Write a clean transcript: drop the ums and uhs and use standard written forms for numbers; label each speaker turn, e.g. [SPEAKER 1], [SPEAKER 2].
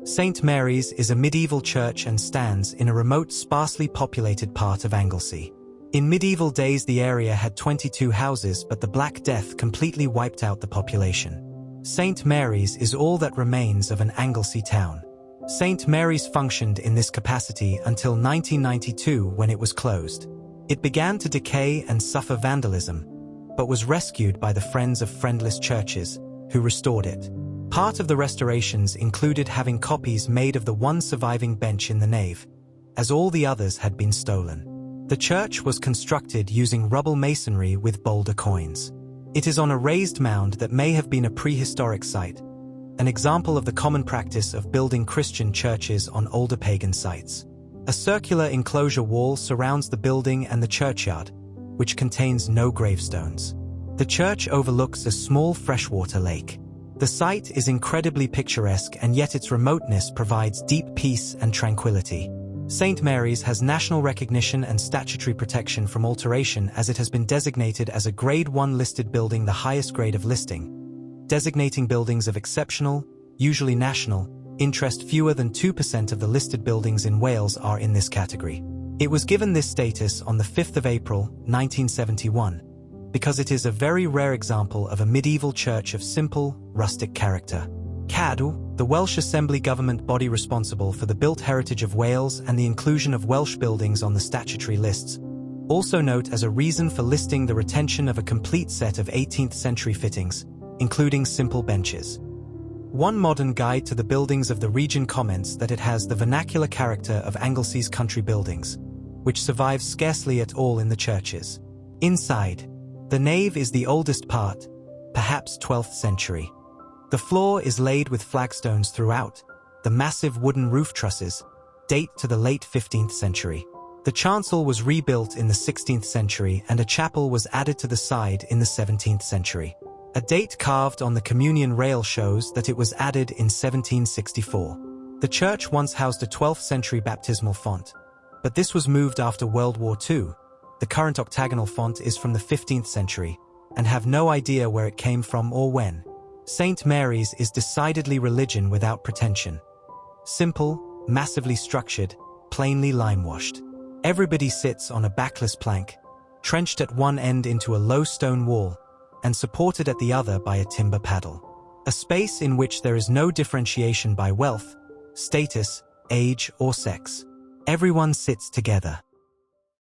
[SPEAKER 1] St Mary's is a medieval church and stands in a remote, sparsely populated part of Anglesey. In medieval days the area had 22 houses, but the Black Death completely wiped out the population. St Mary's is all that remains of an Anglesey town. St Mary's functioned in this capacity until 1992 when it was closed. It began to decay and suffer vandalism, but was rescued by the Friends of Friendless Churches, who restored it. Part of the restorations included having copies made of the one surviving bench in the nave, as all the others had been stolen. The church was constructed using rubble masonry with boulder coins. It is on a raised mound that may have been a prehistoric site, an example of the common practice of building Christian churches on older pagan sites. A circular enclosure wall surrounds the building and the churchyard, which contains no gravestones. The church overlooks a small freshwater lake. The site is incredibly picturesque, and yet its remoteness provides deep peace and tranquility. St Mary's has national recognition and statutory protection from alteration, as it has been designated as a Grade 1 listed building, the highest grade of listing, designating buildings of exceptional, usually national, interest. Fewer than 2% of the listed buildings in Wales are in this category. It was given this status on the 5th of April, 1971, because it is a very rare example of a medieval church of simple, rustic character. Cadw, the Welsh Assembly government body responsible for the built heritage of Wales and the inclusion of Welsh buildings on the statutory lists, also note as a reason for listing the retention of a complete set of 18th century fittings, including simple benches. One modern guide to the buildings of the region comments that it has the vernacular character of Anglesey's country buildings, which survives scarcely at all in the churches. Inside, the nave is the oldest part, perhaps 12th century. The floor is laid with flagstones throughout. The massive wooden roof trusses date to the late 15th century. The chancel was rebuilt in the 16th century, and a chapel was added to the side in the 17th century. A date carved on the communion rail shows that it was added in 1764. The church once housed a 12th century baptismal font, but this was moved after World War II. The current octagonal font is from the 15th century, and have no idea where it came from or when. St Mary's is decidedly religion without pretension. Simple, massively structured, plainly lime-washed. Everybody sits on a backless plank, trenched at one end into a low stone wall, and supported at the other by a timber paddle. A space in which there is no differentiation by wealth, status, age, or sex. Everyone sits together.